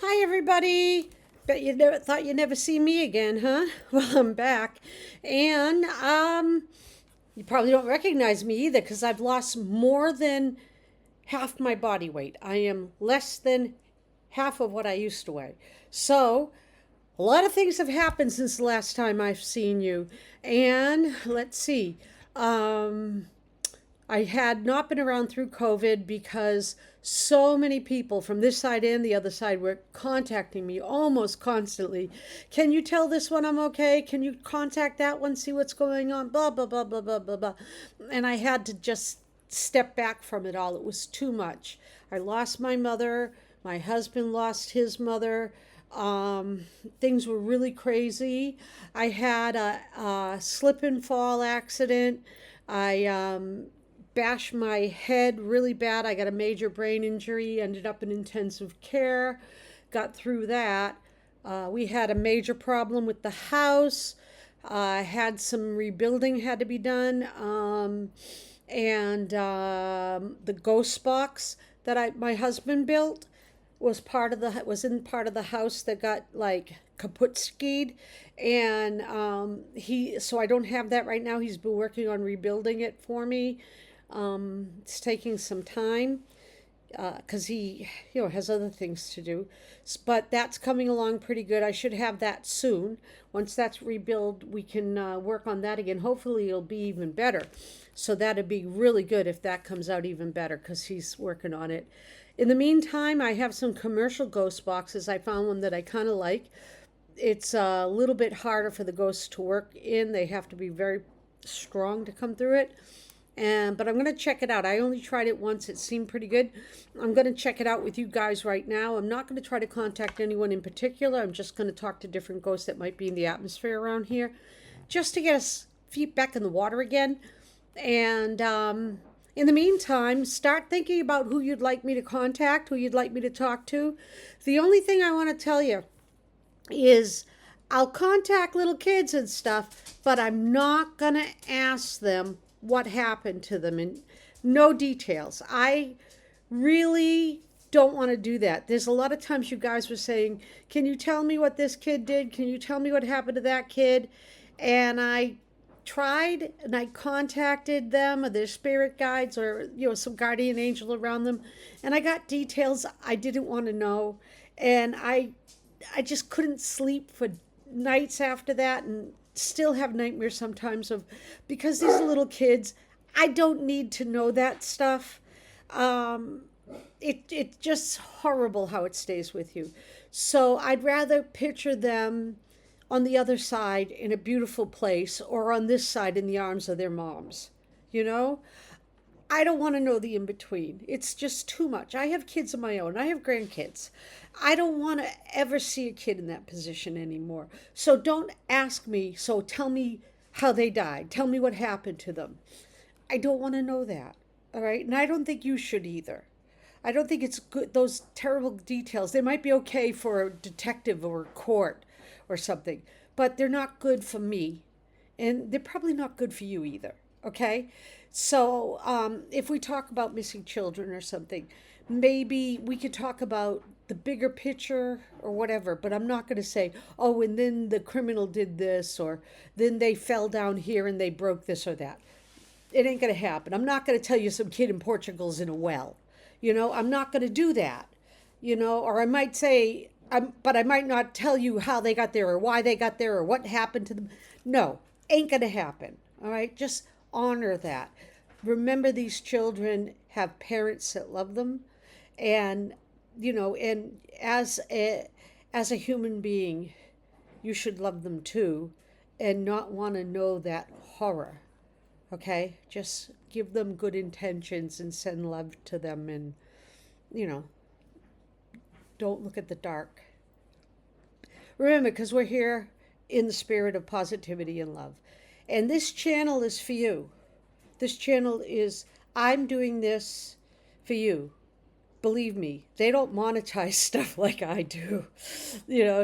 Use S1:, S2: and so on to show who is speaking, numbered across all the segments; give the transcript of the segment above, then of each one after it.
S1: Hi, everybody. Bet you never thought you'd never see me again, huh? Well, I'm back. And you probably don't recognize me either because I've lost more than half my body weight. I am less than half of what I used to weigh. So, a lot of things have happened since the last time I've seen you. And let's see. Um, I had not been around through COVID because so many people from this side and the other side were contacting me almost constantly. Can you tell this one I'm okay? Can you contact that one, see what's going on? Blah, blah, blah, blah, blah, blah, blah. And I had to just step back from it all. It was too much. I lost my mother. My husband lost his mother. Um, Things were really crazy. I had a slip and fall accident. I bashed my head really bad. I got a major brain injury, ended up in intensive care, got through that. We had a major problem with the house. Had some rebuilding had to be done. And The ghost box that my husband built was in part of the house that got like kaput skied, and he so I don't have that right now. He's been working on rebuilding it for me. It's taking some time because he has other things to do, but that's coming along pretty good. I should have that soon. Once that's rebuilt, we can work on that again. Hopefully it'll be even better. So that'd be really good if that comes out even better because he's working on it. In the meantime, I have some commercial ghost boxes. I found one that I kind of like. It's a little bit harder for the ghosts to work in. They have to be very strong to come through it. But I'm going to check it out. I only tried it once. It seemed pretty good. I'm going to check it out with you guys right now. I'm not going to try to contact anyone in particular. I'm just going to talk to different ghosts that might be in the atmosphere around here just to get us feet back in the water again. And in the meantime, start thinking about who you'd like me to contact, who you'd like me to talk to. The only thing I want to tell you is I'll contact little kids and stuff, but I'm not going to ask them what happened to them and no details. I really don't want to do that. There's a lot of times you guys were saying, "Can you tell me what this kid did? Can you tell me what happened to that kid?" And I tried and I contacted them or their spirit guides or some guardian angel around them, and I got details I didn't want to know, and I just couldn't sleep for nights after that, and still have nightmares sometimes of because these are little kids. I don't need to know that stuff. Um, it's just horrible how it stays with you. So I'd rather picture them on the other side in a beautiful place or on this side in the arms of their moms. You know, I don't want to know the in between. It's just too much. I have kids of my own. I have grandkids. I don't want to ever see a kid in that position anymore. So don't ask me. So tell me how they died. Tell me what happened to them. I don't want to know that. All right. And I don't think you should either. I don't think it's good. Those terrible details, they might be okay for a detective or a court or something, but they're not good for me. And they're probably not good for you either. Okay. So if we talk about missing children or something, maybe we could talk about the bigger picture or whatever, but I'm not going to say, oh, and then the criminal did this, or then they fell down here and they broke this or that. It ain't going to happen. I'm not going to tell you some kid in Portugal's in a well. I'm not going to do that. Or I might say, but I might not tell you how they got there or why they got there or what happened to them. No, ain't going to happen. All right? Just honor that. Remember, these children have parents that love them, and and as a human being, you should love them too, and not want to know that horror. Okay, just give them good intentions and send love to them, and you know, don't look at the dark. Remember, because we're here in the spirit of positivity and love, and this channel is for you. This channel is, I'm doing this for you. Believe me, they don't monetize stuff like I do.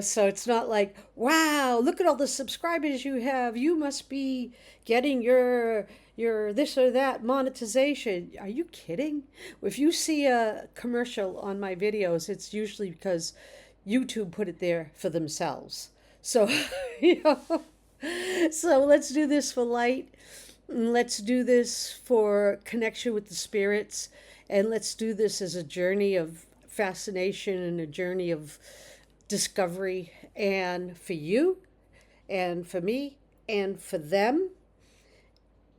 S1: So it's not like, wow, look at all the subscribers you have. You must be getting your this or that monetization. Are you kidding? If you see a commercial on my videos, it's usually because YouTube put it there for themselves. So, you know, so let's do this for light. And let's do this for connection with the spirits. And let's do this as a journey of fascination and a journey of discovery. And for you, and for me, and for them.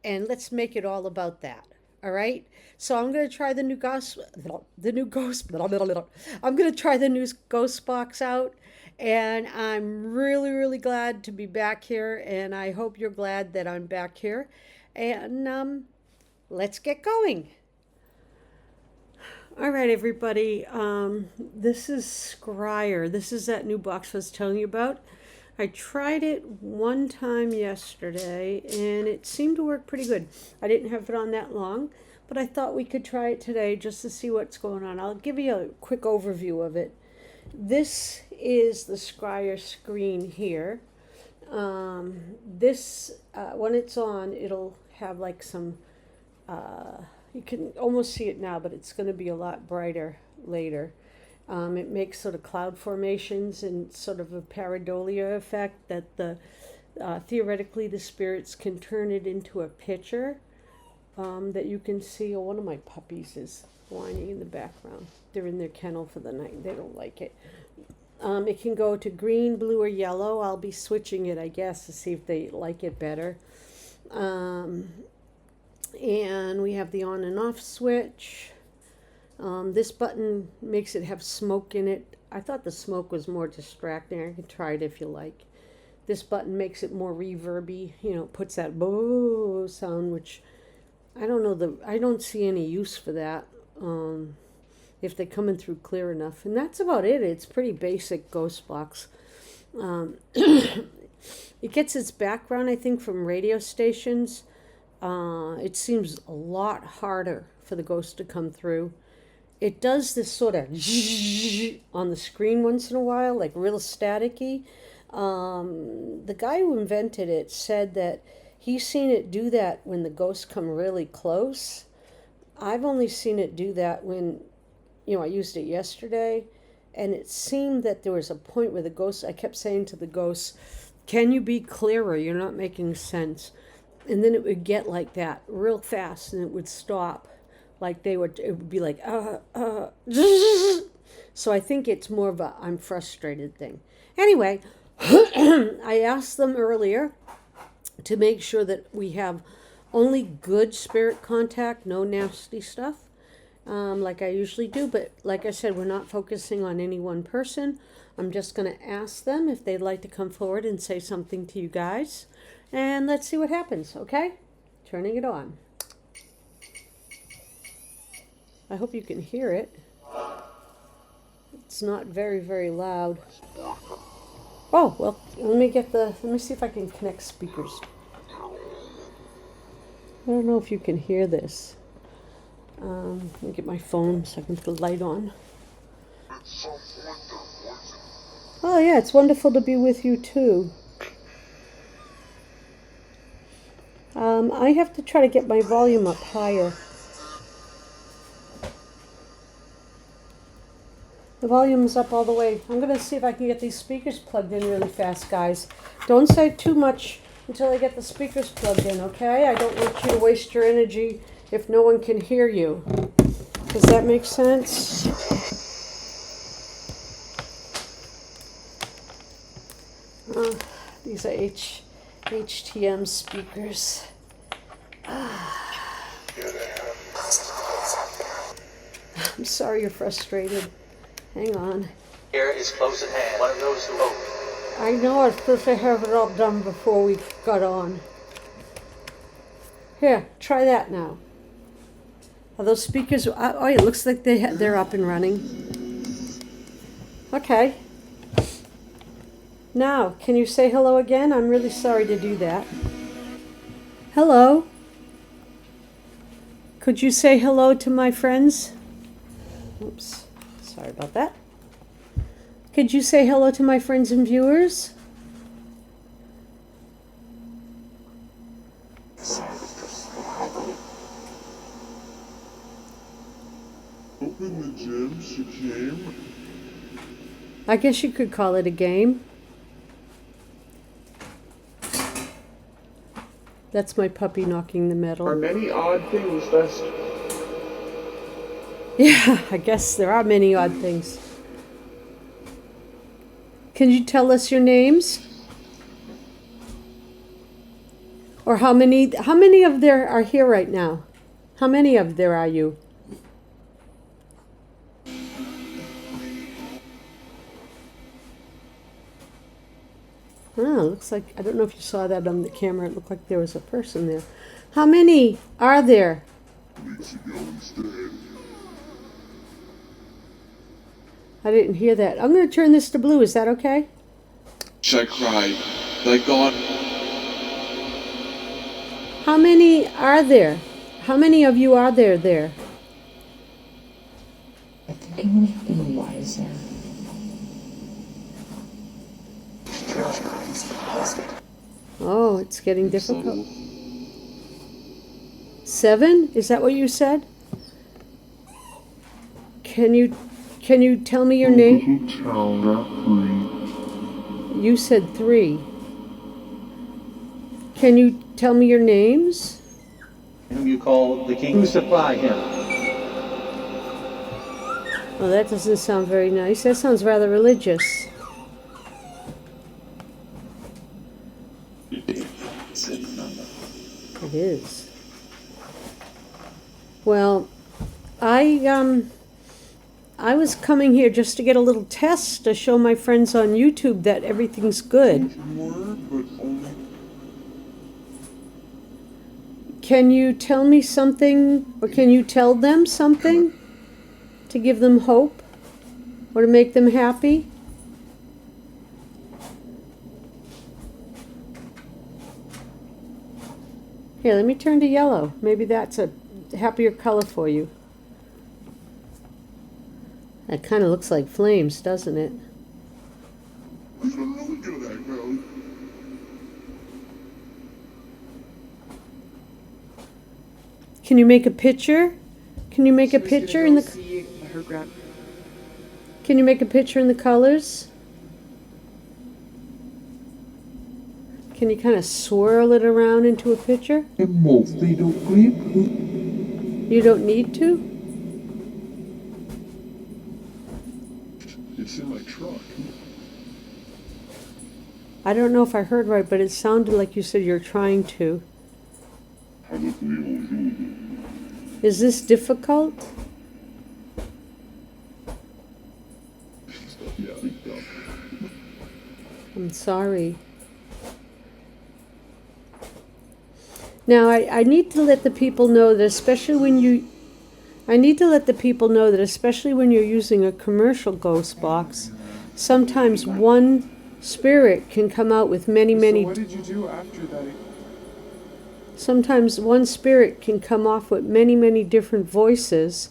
S1: And let's make it all about that. All right. So I'm going to try the new ghost. I'm going to try the new ghost box out, and I'm really, really glad to be back here. And I hope you're glad that I'm back here. And let's get going. All right, everybody. This is Scryer. This is that new box I was telling you about. I tried it one time yesterday and it seemed to work pretty good. I didn't have it on that long, but I thought we could try it today just to see what's going on. I'll give you a quick overview of it. This is the Scryer screen here. When it's on, it'll have like some, you can almost see it now, but it's going to be a lot brighter later. It makes sort of cloud formations and sort of a pareidolia effect that theoretically the spirits can turn it into a picture that you can see. Oh, one of my puppies is whining in the background. They're in their kennel for the night. They don't like it. It can go to green, blue, or yellow. I'll be switching it, I guess, to see if they like it better. And we have the on and off switch. This button makes it have smoke in it. I thought the smoke was more distracting. I can try it if you like. This button makes it more reverby. You know, puts that boo sound, which I don't know. I don't see any use for that. If they're coming through clear enough, and that's about it. It's pretty basic ghost box. It gets its background, I think, from radio stations. It seems a lot harder for the ghost to come through. It does this sort of on the screen once in a while, like real staticky. The guy who invented it said that he's seen it do that when the ghosts come really close. I've only seen it do that when, I used it yesterday, and it seemed that there was a point where I kept saying to the ghosts, can you be clearer? You're not making sense. And then it would get like that real fast, and it would stop. Like it would be like, So I think it's more of a I'm frustrated thing. Anyway, I asked them earlier to make sure that we have only good spirit contact, no nasty stuff, like I usually do. But like I said, we're not focusing on any one person. I'm just going to ask them if they'd like to come forward and say something to you guys. And let's see what happens, okay? Turning it on. I hope you can hear it. It's not very, very loud. Oh, well, let me see if I can connect speakers. I don't know if you can hear this. Let me get my phone so I can put the light on. Oh, yeah, it's wonderful to be with you, too. I have to try to get my volume up higher. The volume's up all the way. I'm going to see if I can get these speakers plugged in really fast, guys. Don't say too much until I get the speakers plugged in, okay? I don't want you to waste your energy if no one can hear you. Does that make sense? These are HTM speakers. I'm sorry you're frustrated. Hang on.
S2: Here is close at hand. One of those who hope.
S1: I know I was supposed to have it all done before we got on. Here, try that now. Are those speakers? Oh, it looks like they're up and running. Okay. Now, can you say hello again? I'm really sorry to do that. Hello. Could you say hello to my friends? Oops. Sorry about that. Could you say hello to my friends and viewers?
S3: Open the gym, she came.
S1: I guess you could call it a game. That's my puppy knocking the metal.
S3: Are many odd things best?
S1: Yeah, I guess there are many odd things. Can you tell us your names? Or how many of there are here right now? How many of there are you? Oh, looks like, I don't know if you saw that on the camera, it looked like there was a person there. How many are there? I didn't hear that. I'm going to turn this to blue, is that okay?
S3: I cried. Thy God.
S1: How many are there? How many of you are there?
S4: I think I want to be wiser.
S1: Oh, it's getting difficult. 7? Is that what you said? Can you tell me your name? You said 3. Can you tell me your names?
S2: Whom you call the king, who supply him.
S1: Oh, that doesn't sound very nice. That sounds rather religious. It is. Well, I was coming here just to get a little test to show my friends on YouTube that everything's good. Can you tell me something, or can you tell them something to give them hope or to make them happy? Here, let me turn to yellow. Maybe that's a happier color for you. That kind of looks like flames, doesn't it? Can you make a picture? Can you make a picture in the... Can you make a picture in the colors? Can you kind of swirl it around into a picture? You don't need to?
S3: It's in my truck.
S1: I don't know if I heard right, but it sounded like you said you're trying to. Is this difficult? I'm sorry. Now, I need to let the people know that especially when you... I need to let the people know that especially when you're using a commercial ghost box, sometimes one spirit can come out with many...
S3: So what did you do after that?
S1: Sometimes one spirit can come off with many different voices.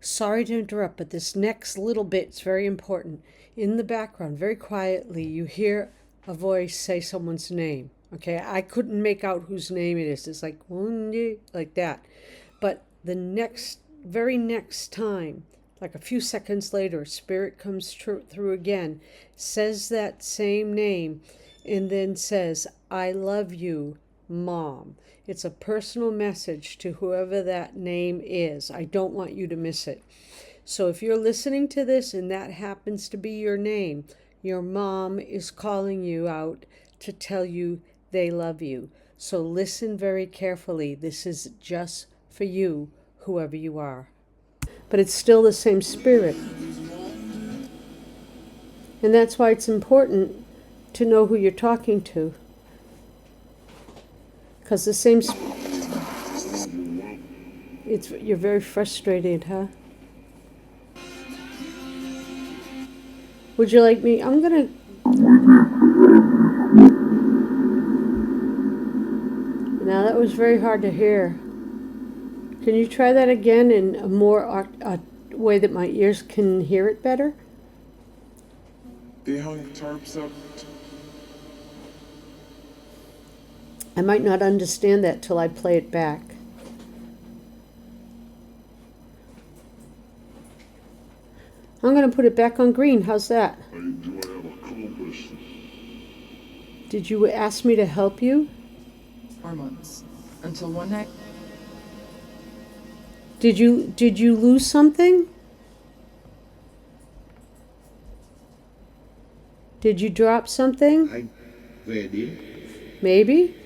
S1: Sorry to interrupt, but this next little bit is very important. In the background, very quietly, you hear a voice say someone's name. Okay, I couldn't make out whose name it is. It's like that. But the very next time, like a few seconds later, a spirit comes through again, says that same name, and then says, "I love you, Mom." It's a personal message to whoever that name is. I don't want you to miss it. So if you're listening to this and that happens to be your name, your mom is calling you out to tell you they love you. So listen very carefully. This is just for you, whoever you are. But it's still the same spirit. And that's why it's important to know who you're talking to. Because the same... You're very frustrated, huh? Would you like me... I'm going to... Now that was very hard to hear. Can you try that again in a more way that my ears can hear it better?
S3: They hung tarps up.
S1: I might not understand that till I play it back. I'm going to put it back on green. How's that?
S3: I do I have a compass?
S1: Did you ask me to help you?
S5: 4 months. Until one night.
S1: Did you lose something? Did you drop something? Maybe?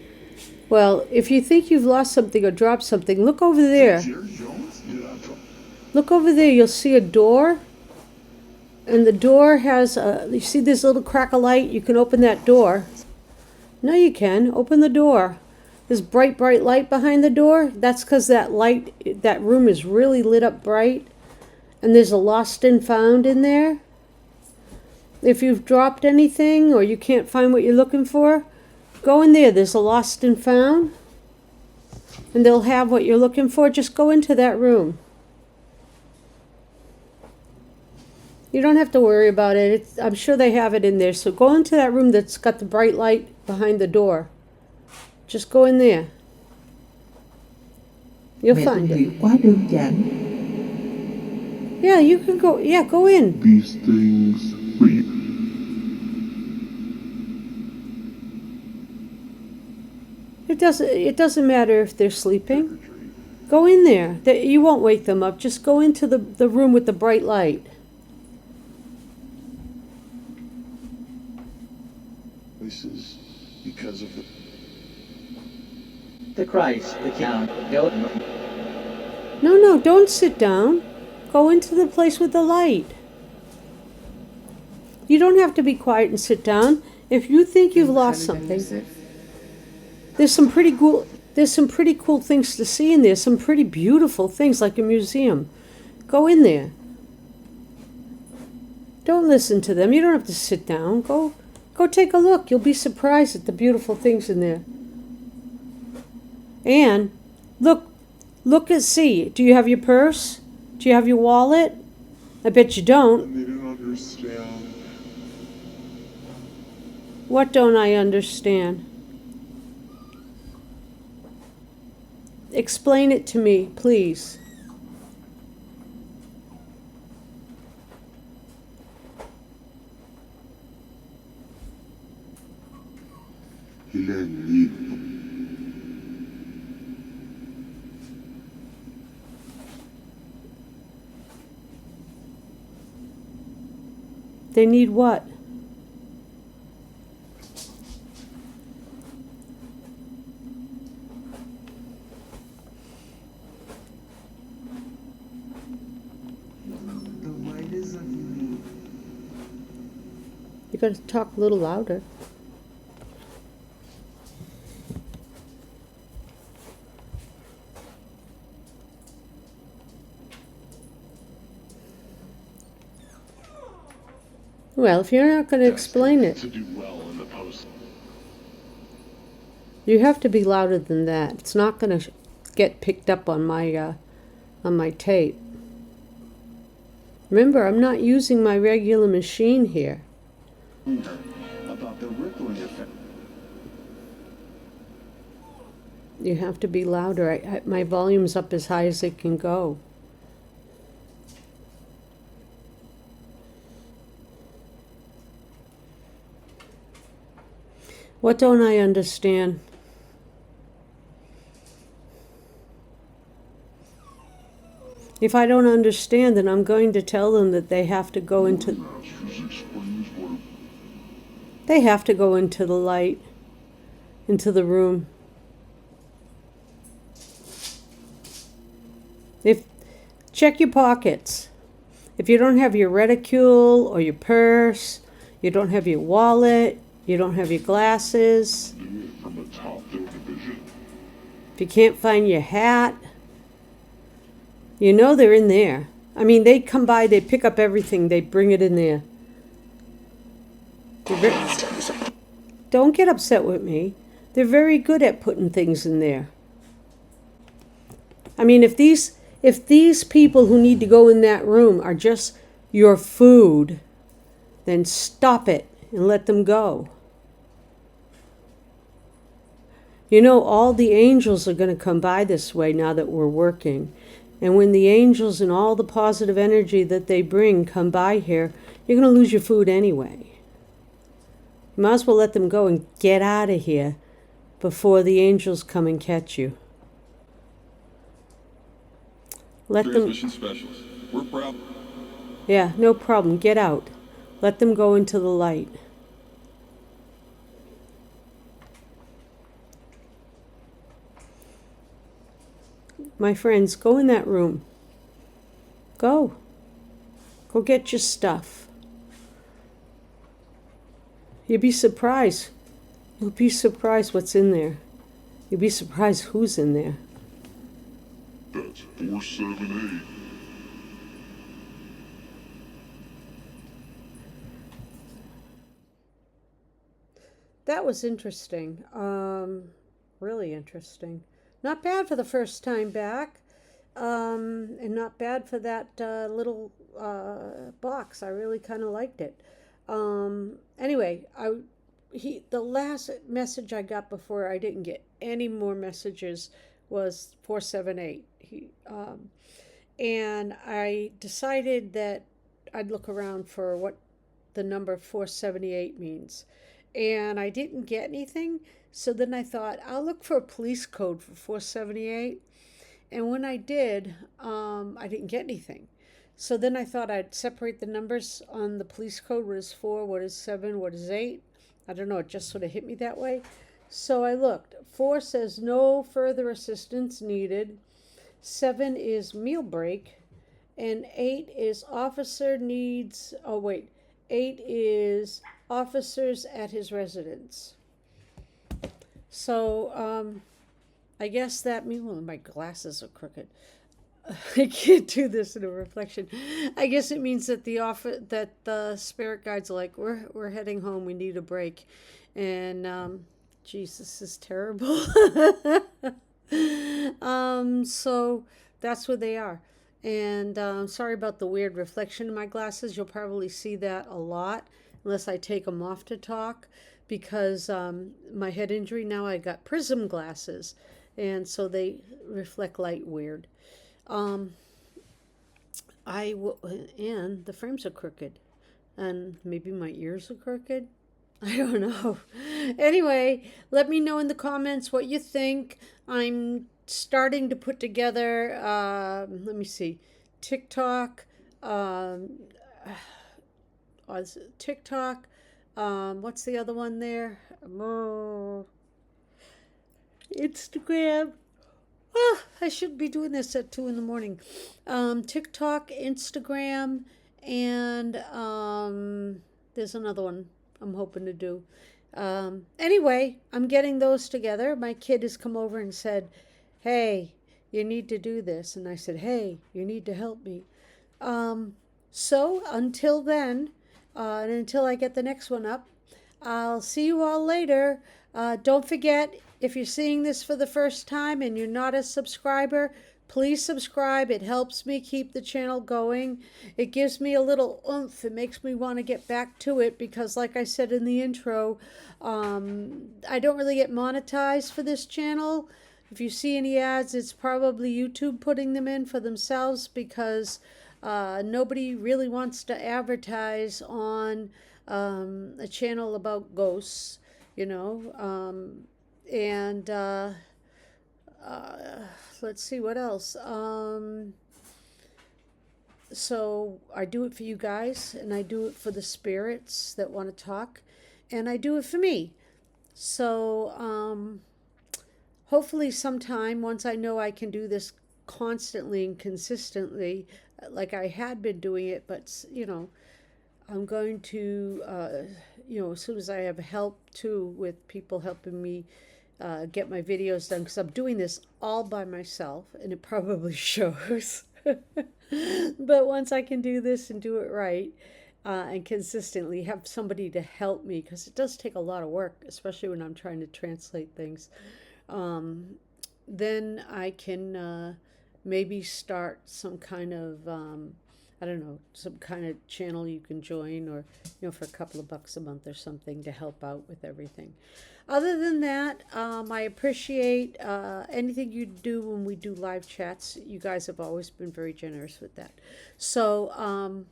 S1: Well, if you think you've lost something or dropped something, look over there. Look over there, you'll see a door. And the door has you see this little crack of light? You can open that door. No, you can. Open the door. There's bright light behind the door. That's because that room is really lit up bright. And there's a lost and found in there. If you've dropped anything or you can't find what you're looking for, go in there. There's a lost and found. And they'll have what you're looking for. Just go into that room. You don't have to worry about it. I'm sure they have it in there. So go into that room that's got the bright light behind the door. Just go in there. You'll find it.
S4: Quá đơn giản.
S1: Yeah, you can go. Yeah, go in.
S3: These things sleep.
S1: It doesn't matter if they're sleeping. Go in there. You won't wake them up. Just go into the room with the bright light.
S3: This is because of
S2: The Christ, the Count,
S1: No, don't sit down. Go into the place with the light. You don't have to be quiet and sit down. If you think you've lost something, there's some pretty cool things to see in there. Some pretty beautiful things, like a museum. Go in there. Don't listen to them. You don't have to sit down. Go take a look. You'll be surprised at the beautiful things in there. And look and see. Do you have your purse? Do you have your wallet? I bet you don't.
S3: They don't understand.
S1: What don't I understand? Explain it to me, please. They need what?
S5: The light is of me.
S1: You gotta talk a little louder. Well, if you're not going to explain it,
S3: To do well in the post.
S1: you have to be louder than that. It's not going to get picked up on my tape. Remember, I'm not using my regular machine here.
S3: About the rippling effect.
S1: You have to be louder. My volume's up as high as it can go. What don't I understand? If I don't understand, then I'm going to tell them that they have to go into... They have to go into the light, into the room. Check your pockets. If you don't have your reticule or your purse, you don't have your wallet, you don't have your glasses,
S3: From the top field division.
S1: if you can't find your hat, you know they're in there. I mean, they come by, they pick up everything, they bring it in there. Don't get upset with me. They're very good at putting things in there. I mean, if these people who need to go in that room are just your food, then stop it and let them go. You know, all the angels are going to come by this way now that we're working. And when the angels and all the positive energy that they bring come by here, you're going to lose your food anyway. You might as well let them go and get out of here before the angels come and catch you. Let them...
S3: Transmission specialist. We're proud.
S1: Yeah, no problem. Get out. Let them go into the light. My friends, go in that room. Go. Go get your stuff. You'll be surprised. You'll be surprised what's in there. You'll be surprised who's in there.
S3: That's 478.
S1: That was interesting. Really interesting. Not bad for the first time back. And not bad for that little box. I really kind of liked it. Anyway, the last message I got before I didn't get any more messages was 478. And I decided that I'd look around for what the number 478 means. And I didn't get anything. So then I thought, I'll look for a police code for 478. And when I did, I didn't get anything. So then I thought I'd separate the numbers on the police code. What is 4? What is 7? What is 8? I don't know. It just sort of hit me that way. So I looked. 4 says no further assistance needed. 7 is meal break. And 8 is officer needs... Oh, wait. 8 is officers at his residence. So, I guess that means... Well, my glasses are crooked. I can't do this in a reflection. I guess it means that the spirit guides are like, we're heading home. We need a break. And, geez, this is terrible. So that's where they are. And sorry about the weird reflection in my glasses. You'll probably see that a lot unless I take them off to talk, because my head injury, now I got prism glasses, and so they reflect light weird. And the frames are crooked, and maybe my ears are crooked. I don't know. Anyway, let me know in the comments what you think. I'm starting to put together, let me see, TikTok, TikTok, what's the other one there? Instagram. Oh, I should be doing this at 2 a.m. TikTok, Instagram, and there's another one I'm hoping to do. Anyway, I'm getting those together. My kid has come over and said, hey, you need to do this. And I said, hey, you need to help me. So until then, and until I get the next one up, I'll see you all later. Don't forget, if you're seeing this for the first time and you're not a subscriber, please subscribe. It helps me keep the channel going. It gives me a little oomph. It makes me want to get back to it because, like I said in the intro, I don't really get monetized for this channel. If you see any ads, it's probably YouTube putting them in for themselves, because nobody really wants to advertise on a channel about ghosts, you know. Let's see what else. So I do it for you guys, and I do it for the spirits that want to talk, and I do it for me. So hopefully sometime, once I know I can do this constantly and consistently, like I had been doing it, but you know, I'm going to, you know, as soon as I have help too, with people helping me get my videos done, because I'm doing this all by myself, and it probably shows. But once I can do this and do it right, and consistently have somebody to help me, because it does take a lot of work, especially when I'm trying to translate things, then I can maybe start some kind of, I don't know, some kind of channel you can join, or, you know, for a couple of bucks a month or something to help out with everything. Other than that, I appreciate anything you do when we do live chats. You guys have always been very generous with that. So,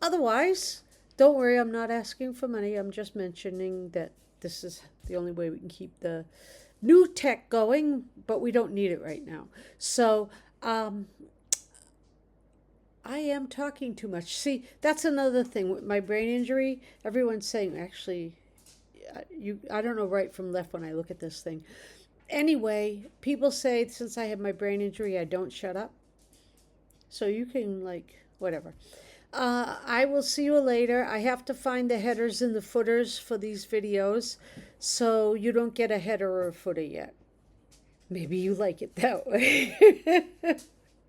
S1: otherwise, don't worry, I'm not asking for money. I'm just mentioning that this is the only way we can keep the new tech going, but we don't need it right now. So, I am talking too much. See, that's another thing with my brain injury. Everyone's saying, actually, I don't know right from left when I look at this thing. Anyway, people say since I have my brain injury, I don't shut up. So you can, like, whatever. I will see you later. I have to find the headers and the footers for these videos, so you don't get a header or a footer yet. Maybe you like it that way.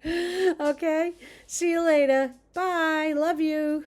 S1: Okay, see you later. Bye. Love you.